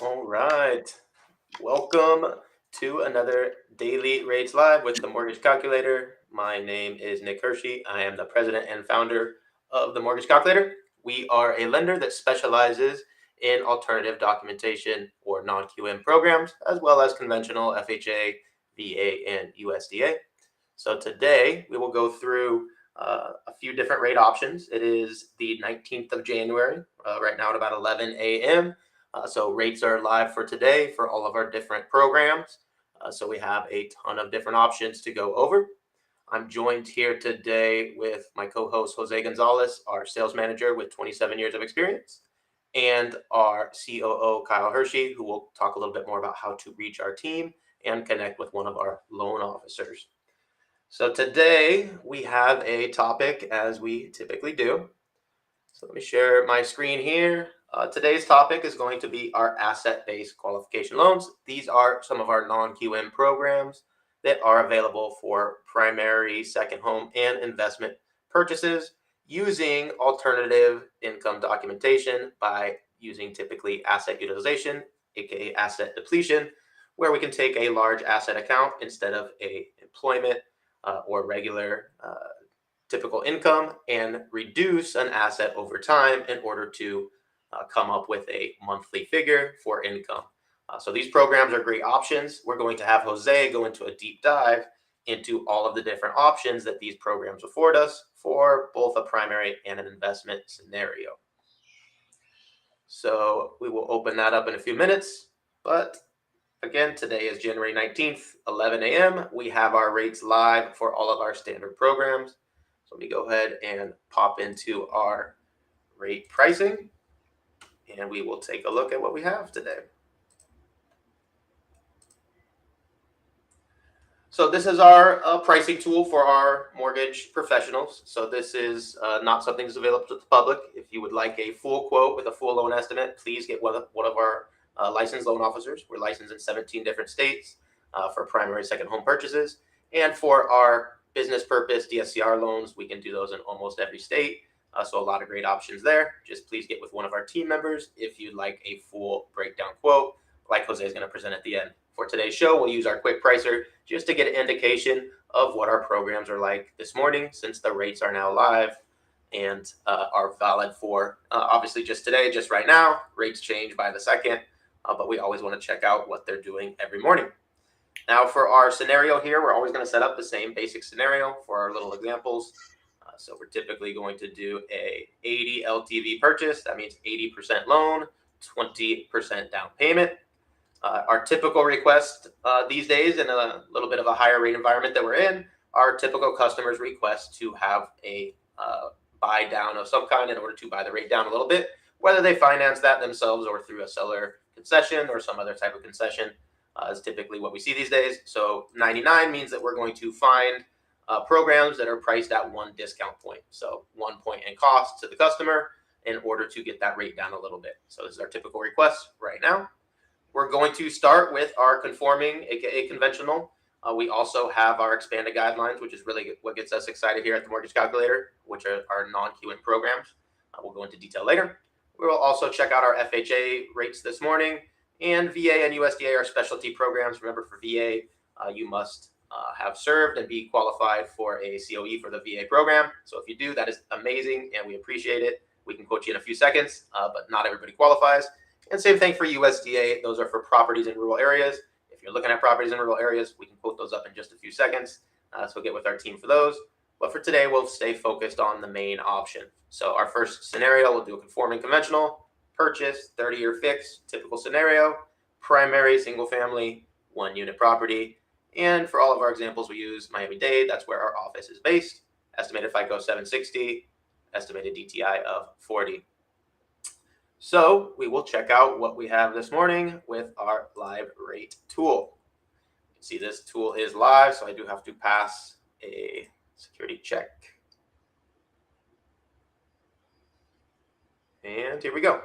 All right. Welcome to another Daily Rates Live with the Mortgage Calculator. My name is Nick Hiersche. I am the president and founder of the Mortgage Calculator. We are a lender that specializes in alternative documentation or non-QM programs, as well as conventional FHA, VA, and USDA. So today we will go through a few different rate options. It is the 19th of January, right now at about 11 a.m. So rates are live for today for all of our different programs. So we have a ton of different options to go over. I'm joined here today with my co-host Jose Gonzalez, our sales manager with 27 years of experience, and our COO Kyle Hiersche, who will talk a little bit more about how to reach our team and connect with one of our loan officers. So today we have a topic as we typically do. So let me share my screen here. Today's topic is going to be our asset-based qualification loans. These are some of our non-QM programs that are available for primary, second home, and investment purchases using alternative income documentation by using typically asset utilization, aka asset depletion, where we can take a large asset account instead of a employment or regular typical income and reduce an asset over time in order to come up with a monthly figure for income. So these programs are great options. We're going to have Jose go into a deep dive into all of the different options that these programs afford us for both a primary and an investment scenario. So we will open that up in a few minutes. But again, today is January 19th, 11 a.m. We have our rates live for all of our standard programs. So let me go ahead and pop into our rate pricing, and we will take a look at what we have today. So this is our pricing tool for our mortgage professionals. So this is not something that's available to the public. If you would like a full quote with a full loan estimate, please get one of our licensed loan officers. We're licensed in 17 different states for primary, second home purchases. And for our business purpose DSCR loans, we can do those in almost every state. So a lot of great options there. Just please get with one of our team members if you'd like a full breakdown quote, like Jose is going to present at the end. For today's show, we'll use our quick pricer just to get an indication of what our programs are like this morning, since the rates are now live and are valid for obviously just today, just right now. Rates change by the second, but we always want to check out what they're doing every morning. Now for our scenario here, we're always going to set up the same basic scenario for our little examples. So we're typically going to do a 80 LTV purchase. That means 80% loan, 20% down payment. Our typical request these days, in a little bit of a higher rate environment that we're in, our typical customers request to have a buy down of some kind in order to buy the rate down a little bit, whether they finance that themselves or through a seller concession or some other type of concession is typically what we see these days. So 99 means that we're going to find programs that are priced at one discount point. So 1 point in cost to the customer in order to get that rate down a little bit. So this is our typical request right now. We're going to start with our conforming, aka conventional. We also have our expanded guidelines, which is really what gets us excited here at the Mortgage Calculator, which are our non-QM programs. We'll go into detail later. We will also check out our FHA rates this morning, and VA and USDA are specialty programs. Remember, for VA, you must have served and be qualified for a COE for the VA program. So if you do, that is amazing, and we appreciate it. We can quote you in a few seconds, but not everybody qualifies. And same thing for USDA. Those are for properties in rural areas. If you're looking at properties in rural areas, we can quote those up in just a few seconds. So get with our team for those. But for today, we'll stay focused on the main option. So our first scenario, we'll do a conforming conventional, purchase, 30-year fix, typical scenario, primary, single family, 1-unit property. And for all of our examples, we use Miami-Dade. That's where our office is based. Estimated FICO 760, estimated DTI of 40. So we will check out what we have this morning with our live rate tool. You can see this tool is live, so I do have to pass a security check. And here we go.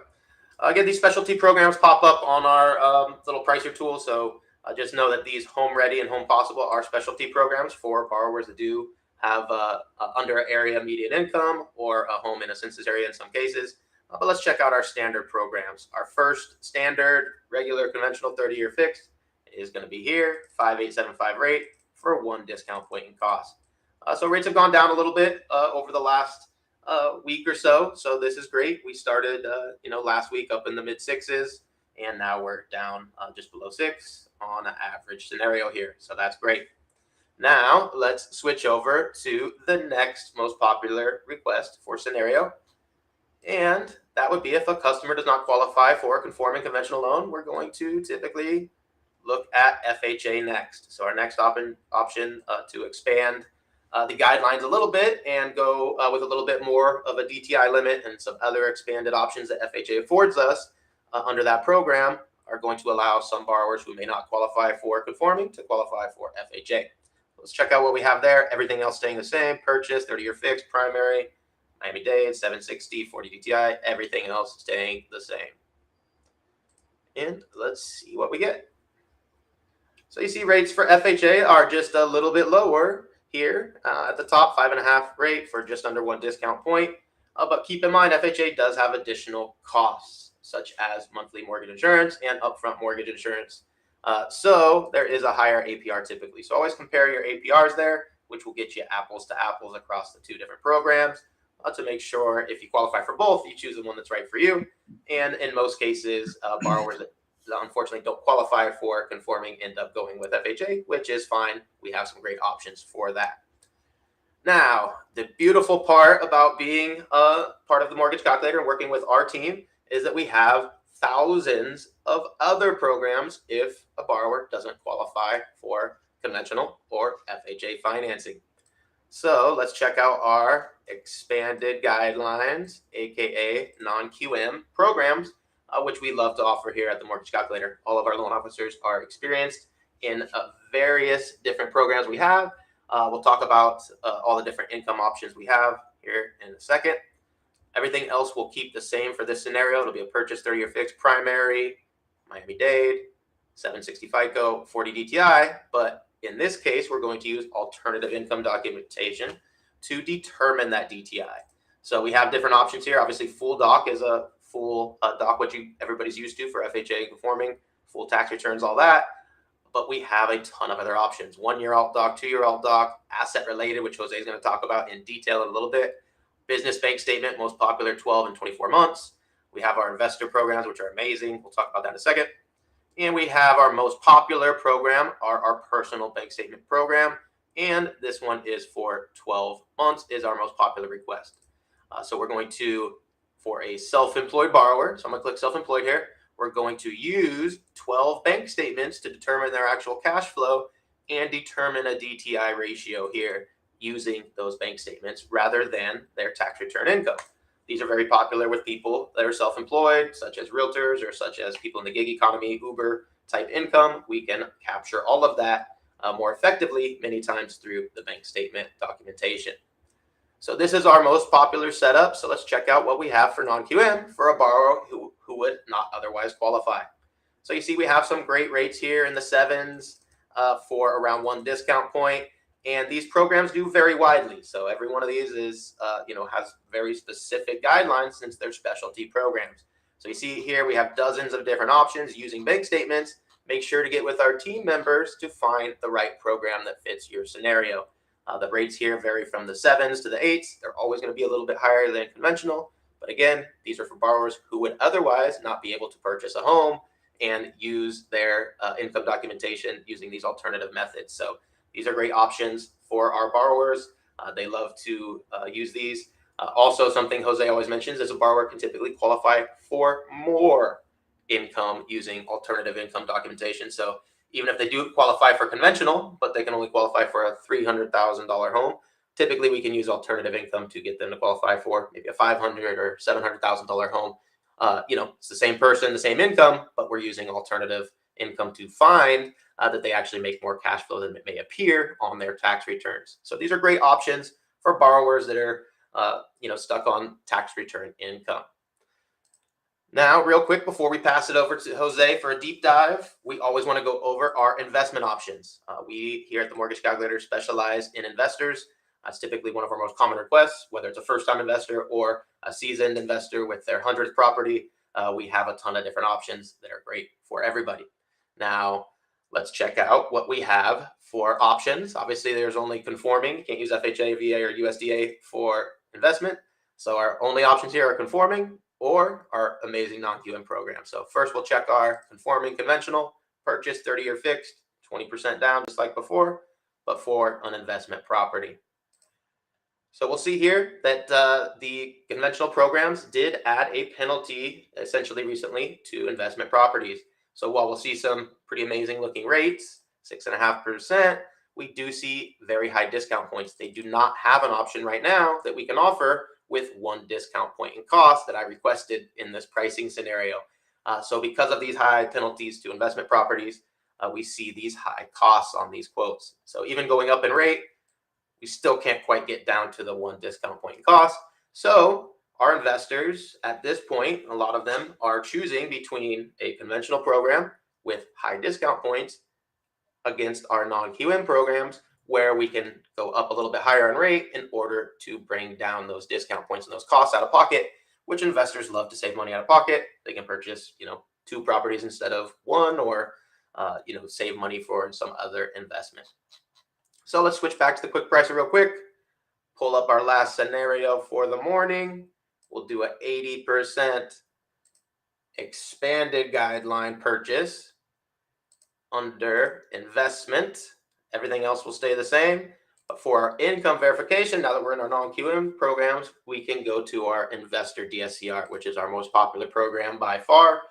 Again, these specialty programs pop up on our little pricer tool. So just know that these Home Ready and Home Possible are specialty programs for borrowers that do have under area median income or a home in a census area in some cases. But let's check out our standard programs. Our first standard, regular, conventional 30-year fixed is going to be here, 5.875 rate for 1 discount point in cost. So rates have gone down a little bit over the last week or so. So this is great. We started, last week up in the mid sixes, and now we're down just below 6 on an average scenario here. So that's great. Now let's switch over to the next most popular request for scenario. And that would be if a customer does not qualify for a conforming conventional loan, we're going to typically look at FHA next. So our next option to expand the guidelines a little bit and go with a little bit more of a DTI limit and some other expanded options that FHA affords us under that program are going to allow some borrowers who may not qualify for conforming to qualify for FHA. Let's check out what we have there. Everything else staying the same. Purchase, 30-year fixed, primary, Miami-Dade, 760, 40 DTI. Everything else staying the same. And let's see what we get. So you see rates for FHA are just a little bit lower here at the top, 5.5 rate for just under 1 discount point. But keep in mind, FHA does have additional costs, such as monthly mortgage insurance and upfront mortgage insurance. So there is a higher APR typically. So always compare your APRs there, which will get you apples to apples across the 2 different programs to make sure if you qualify for both, you choose the one that's right for you. And in most cases, borrowers that unfortunately don't qualify for conforming end up going with FHA, which is fine. We have some great options for that. Now, the beautiful part about being a part of the mortgage calculator and working with our team is that we have thousands of other programs if a borrower doesn't qualify for conventional or FHA financing. So let's check out our expanded guidelines, aka non-QM programs, which we love to offer here at the Mortgage Calculator. All of our loan officers are experienced in various different programs we have. We'll talk about all the different income options we have here in a second. Everything else will keep the same for this scenario. It'll be a purchase, 30-year fixed, primary, Miami-Dade, 760 FICO, 40 DTI. But in this case, we're going to use alternative income documentation to determine that DTI. So we have different options here. Obviously, full doc is a full doc, which everybody's used to for FHA conforming, full tax returns, all that. But we have a ton of other options. 1-year alt doc, 2-year alt doc, asset related, which Jose is going to talk about in detail in a little bit. Business bank statement, most popular, 12 and 24 months. We have our investor programs, which are amazing. We'll talk about that in a second. And we have our most popular program, our personal bank statement program. And this one is for 12 months, is our most popular request. So we're going to, for a self-employed borrower, so I'm going to click self-employed here. We're going to use 12 bank statements to determine their actual cash flow and determine a DTI ratio here using those bank statements rather than their tax return income. These are very popular with people that are self-employed, such as realtors or such as people in the gig economy, Uber type income. We can capture all of that more effectively many times through the bank statement documentation. So this is our most popular setup. So let's check out what we have for non-QM for a borrower who would not otherwise qualify. So you see we have some great rates here in the 7s for around 1 discount point. And these programs do vary widely. So every one of these is, has very specific guidelines since they're specialty programs. So you see here we have dozens of different options using bank statements. Make sure to get with our team members to find the right program that fits your scenario. The rates here vary from the 7s to the 8s. They're always going to be a little bit higher than conventional. But again, these are for borrowers who would otherwise not be able to purchase a home and use their income documentation using these alternative methods. So these are great options for our borrowers. They love to use these. Also, something Jose always mentions is a borrower can typically qualify for more income using alternative income documentation. So even if they do qualify for conventional, but they can only qualify for a $300,000 home, typically we can use alternative income to get them to qualify for maybe a $500,000 or $700,000 home. It's the same person, the same income, but we're using alternative income to find that they actually make more cash flow than it may appear on their tax returns. So these are great options for borrowers that are, stuck on tax return income. Now, real quick, before we pass it over to Jose for a deep dive, we always want to go over our investment options. We here at the Mortgage Calculator specialize in investors. That's typically one of our most common requests, whether it's a first-time investor or a seasoned investor with their 100th property. We have a ton of different options that are great for everybody. Now, let's check out what we have for options. Obviously, there's only conforming. You can't use FHA, VA, or USDA for investment. So our only options here are conforming or our amazing non-QM program. So first, we'll check our conforming conventional purchase, 30-year fixed, 20% down, just like before, but for an investment property. So we'll see here that the conventional programs did add a penalty essentially recently to investment properties. So while we'll see some pretty amazing looking rates, 6.5%, we do see very high discount points. They do not have an option right now that we can offer with one discount point in cost that I requested in this pricing scenario. So because of these high penalties to investment properties, we see these high costs on these quotes. So even going up in rate, we still can't quite get down to the one discount point in cost. So our investors at this point, a lot of them are choosing between a conventional program with high discount points against our non-QM programs where we can go up a little bit higher in rate in order to bring down those discount points and those costs out of pocket, which investors love to save money out of pocket. They can purchase, 2 properties instead of 1, or save money for some other investment. So let's switch back to the quick pricer real quick. Pull up our last scenario for the morning. We'll do an 80% expanded guideline purchase under investment. Everything else will stay the same. But for our income verification, now that we're in our non-QM programs, we can go to our investor DSCR, which is our most popular program by far.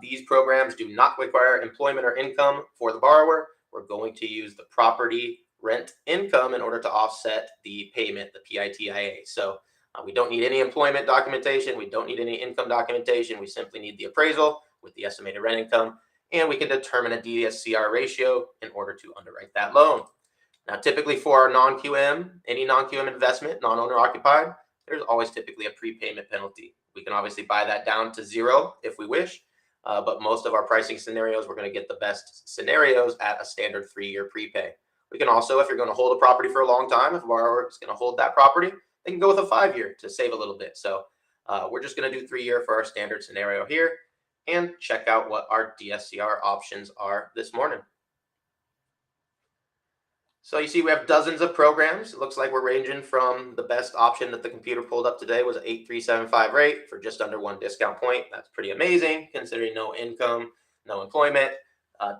These programs do not require employment or income for the borrower. We're going to use the property rent income in order to offset the payment, the PITIA. So we don't need any employment documentation. We don't need any income documentation. We simply need the appraisal with the estimated rent income, and we can determine a DSCR ratio in order to underwrite that loan. Now, typically for our non-QM, any non-QM investment, non-owner occupied, there's always typically a prepayment penalty. We can obviously buy that down to 0 if we wish, but most of our pricing scenarios, we're going to get the best scenarios at a standard 3-year prepay. We can also, if you're going to hold a property for a long time, if a borrower is going to hold that property, they can go with a 5-year to save a little bit. So we're just going to do 3-year for our standard scenario here and check out what our DSCR options are this morning. So you see we have dozens of programs. It looks like we're ranging from the best option that the computer pulled up today was an 8.375 rate for just under 1 discount point. That's pretty amazing considering no income, no employment,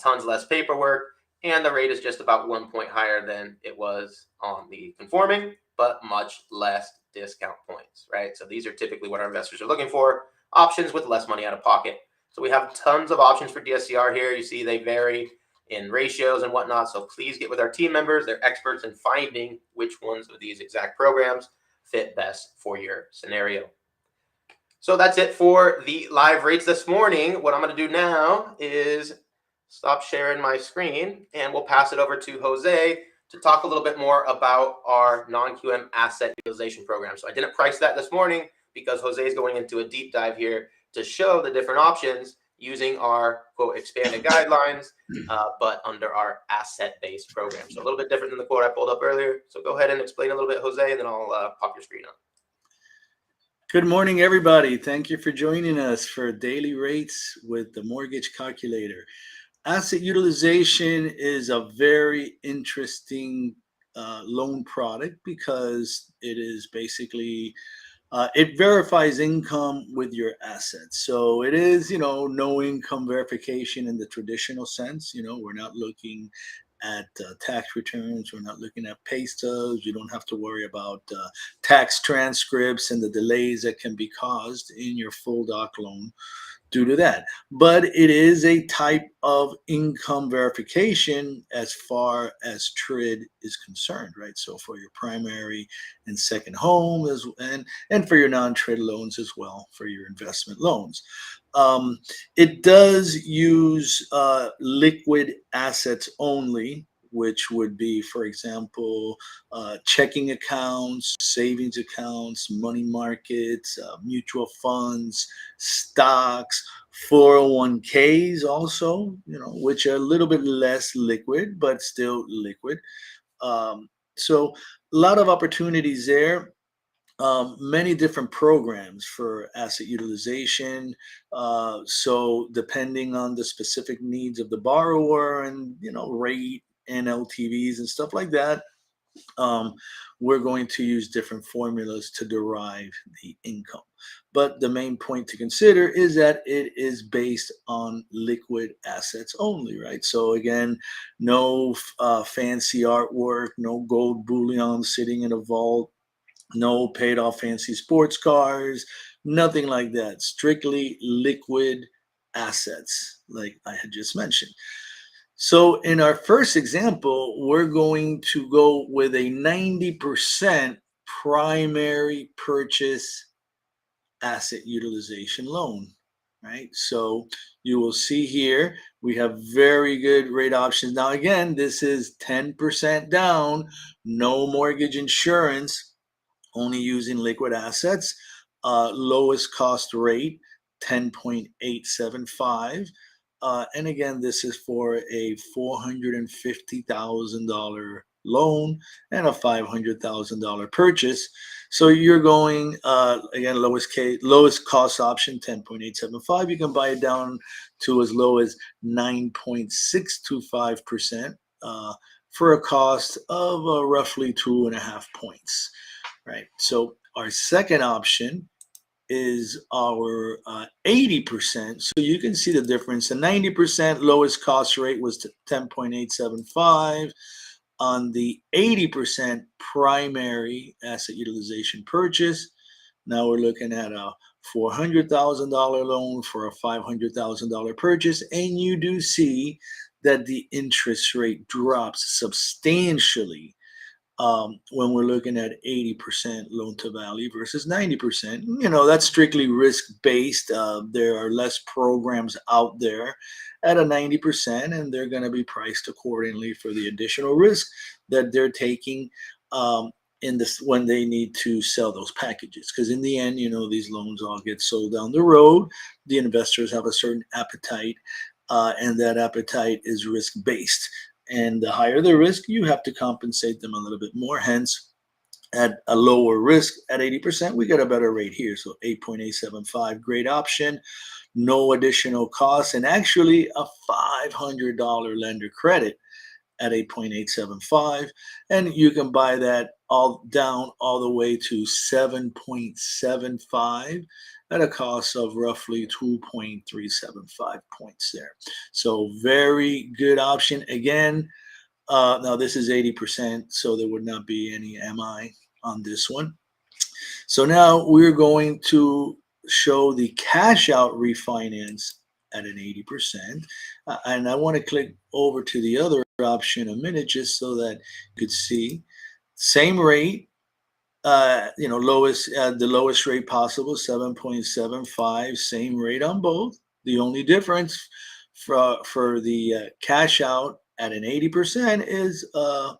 tons less paperwork, and the rate is just about 1 point higher than it was on the conforming, but much less discount points, right? So these are typically what our investors are looking for, options with less money out of pocket. So we have tons of options for DSCR here. You see they vary in ratios and whatnot. So please get with our team members. They're experts in finding which ones of these exact programs fit best for your scenario. So that's it for the live rates this morning. What I'm going to do now is stop sharing my screen and we'll pass it over to Jose to talk a little bit more about our non-QM asset utilization program. So I didn't price that this morning because Jose is going into a deep dive here to show the different options using our quote expanded guidelines, but under our asset-based program. So a little bit different than the quote I pulled up earlier. So go ahead and explain a little bit, Jose, and then I'll pop your screen up. Good morning, everybody. Thank you for joining us for Daily Rates with the Mortgage Calculator. Asset utilization is a very interesting loan product because it is basically it verifies income with your assets. So it is, no income verification in the traditional sense. We're not looking at tax returns. We're not looking at pay stubs. You don't have to worry about tax transcripts and the delays that can be caused in your full doc loan due to that. But it is a type of income verification as far as TRID is concerned, right? So for your primary and second home and for your non-TRID loans as well, for your investment loans. It does use liquid assets only, which would be, for example, checking accounts, savings accounts, money markets, mutual funds, stocks, 401ks also, which are a little bit less liquid, but still liquid. So lot of opportunities there. Many different programs for asset utilization. So depending on the specific needs of the borrower and rate and LTVs and stuff like that, um, we're going to use different formulas to derive the income. But the main point to consider is that it is based on liquid assets only, right? So again, no fancy artwork, no gold bullion sitting in a vault, no paid off fancy sports cars, nothing like that. Strictly liquid assets, like I had just mentioned. So, in our first example, we're going to go with a 90% primary purchase asset utilization loan, right? So, you will see here we have very good rate options. Now, again, this is 10% down, no mortgage insurance, only using liquid assets. Lowest cost rate, 10.875. And again, this is for a $450,000 loan and a $500,000 purchase. So you're going again, lowest cost option, 10.875. You can buy it down to as low as 9.625%, for a cost of roughly 2.5 points. Right. So our second option is our 80%. So you can see the difference. The 90% lowest cost rate was 10.875. On the 80% primary asset utilization purchase, now we're looking at a $400,000 loan for a $500,000 purchase. And you do see that the interest rate drops substantially when we're looking at 80% loan to value versus 90%. That's strictly risk based. There are less programs out there at a 90%, and they're going to be priced accordingly for the additional risk that they're taking in this when they need to sell those packages. Because in the end, these loans all get sold down the road. The investors have a certain appetite, and that appetite is risk based. And the higher the risk, you have to compensate them a little bit more. Hence, at a lower risk at 80%, we get a better rate here. So 8.875, great option, no additional costs, and actually a $500 lender credit at 8.875. And you can buy that all down all the way to 7.75 at a cost of roughly 2.375 points there. So very good option. Again, now this is 80%, so there would not be any MI on this one. So now we're going to show the cash out refinance at an 80%. And I want to click over to the other option a minute just so that you could see same rate, the lowest rate possible, 7.75, same rate on both. The only difference for the cash out at an 80% is $500.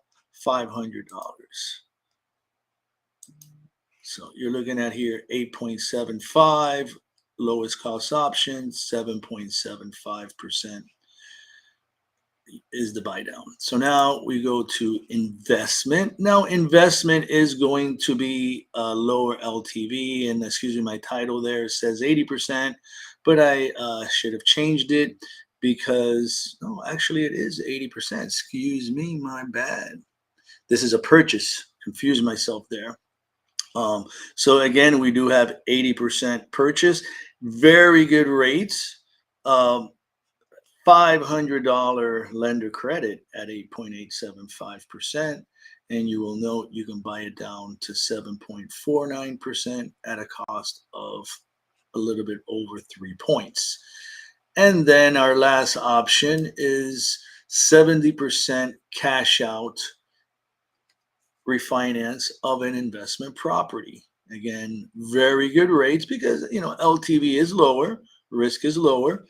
So you're looking at here 8.75, lowest cost option, 7.75% is the buy down. So now we go to investment. Now investment is going to be a lower LTV, and excuse me, my title there says 80%, but I should have changed it because no, actually it is 80%. Excuse me, my bad. This is a purchase. Confused myself there. So again, we do have 80% purchase, very good rates. $500 lender credit at 8.875%. And you will note you can buy it down to 7.49% at a cost of a little bit over 3 points. And then our last option is 70% cash out refinance of an investment property. Again, very good rates because LTV is lower, risk is lower.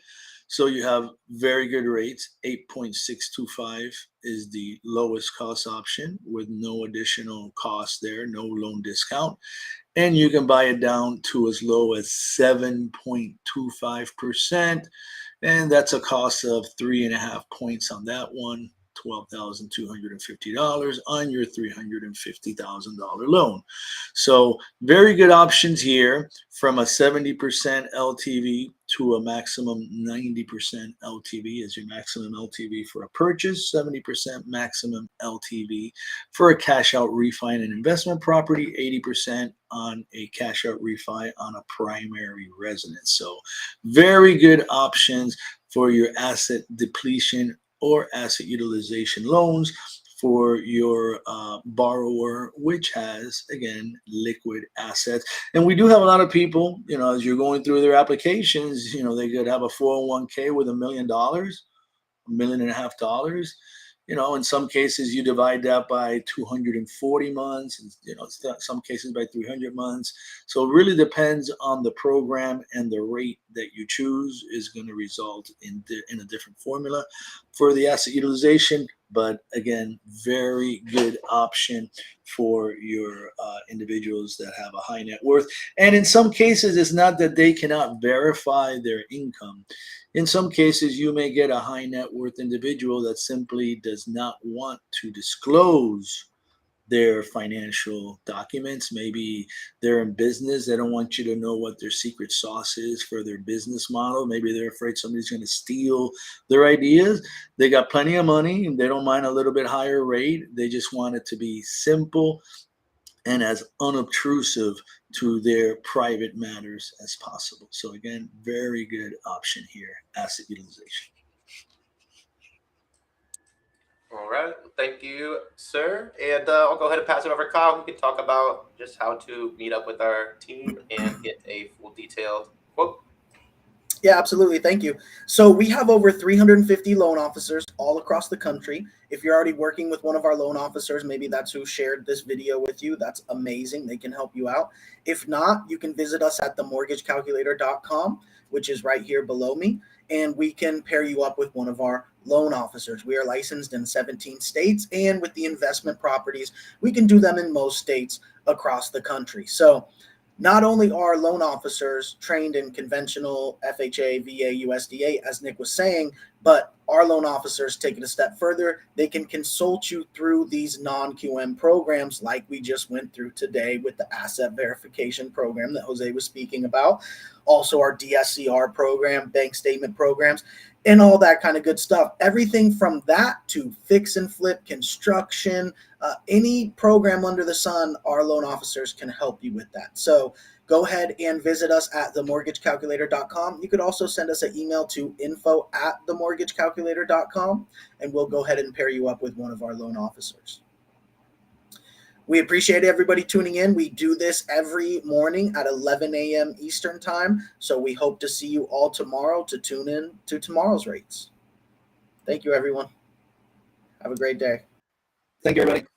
So you have very good rates. 8.625 is the lowest cost option with no additional cost there, no loan discount. And you can buy it down to as low as 7.25%. And that's a cost of 3.5 points on that one, $12,250 on your $350,000 loan. So very good options here, from a 70% LTV to a maximum 90% LTV as your maximum LTV for a purchase, 70% maximum LTV for a cash out refi in an investment property, 80% on a cash out refi on a primary residence. So very good options for your asset depletion or asset utilization loans for your borrower, which has, again, liquid assets. And we do have a lot of people, as you're going through their applications, they could have a 401k with $1 million, $1.5 million. In some cases you divide that by 240 months, and some cases by 300 months. So it really depends on the program, and the rate that you choose is going to result in a different formula for the asset utilization. But again, very good option for your individuals that have a high net worth. And in some cases, it's not that they cannot verify their income. In some cases, you may get a high net worth individual that simply does not want to disclose their financial documents. Maybe they're in business. They don't want you to know what their secret sauce is for their business model. Maybe they're afraid somebody's going to steal their ideas. They got plenty of money and they don't mind a little bit higher rate. They just want it to be simple and as unobtrusive to their private matters as possible. So again, very good option here, asset utilization. All right. Thank you, sir. And I'll go ahead and pass it over to Kyle, who can talk about just how to meet up with our team and get a full detailed quote. Yeah, absolutely. Thank you. So we have over 350 loan officers all across the country. If you're already working with one of our loan officers, maybe that's who shared this video with you. That's amazing. They can help you out. If not, you can visit us at themortgagecalculator.com, which is right here below me, and we can pair you up with one of our loan officers. We are licensed in 17 states, and with the investment properties, we can do them in most states across the country. So not only are loan officers trained in conventional FHA, VA, USDA, as Nick was saying, but our loan officers take it a step further. They can consult you through these non-QM programs like we just went through today with the asset verification program that Jose was speaking about. Also our DSCR program, bank statement programs, and all that kind of good stuff. Everything from that to fix and flip, construction, any program under the sun, our loan officers can help you with that. So go ahead and visit us at themortgagecalculator.com. You could also send us an email to info@themortgagecalculator.com, and we'll go ahead and pair you up with one of our loan officers. We appreciate everybody tuning in. We do this every morning at 11 a.m. Eastern time. So we hope to see you all tomorrow to tune in to tomorrow's rates. Thank you, everyone. Have a great day. Thank you, everybody.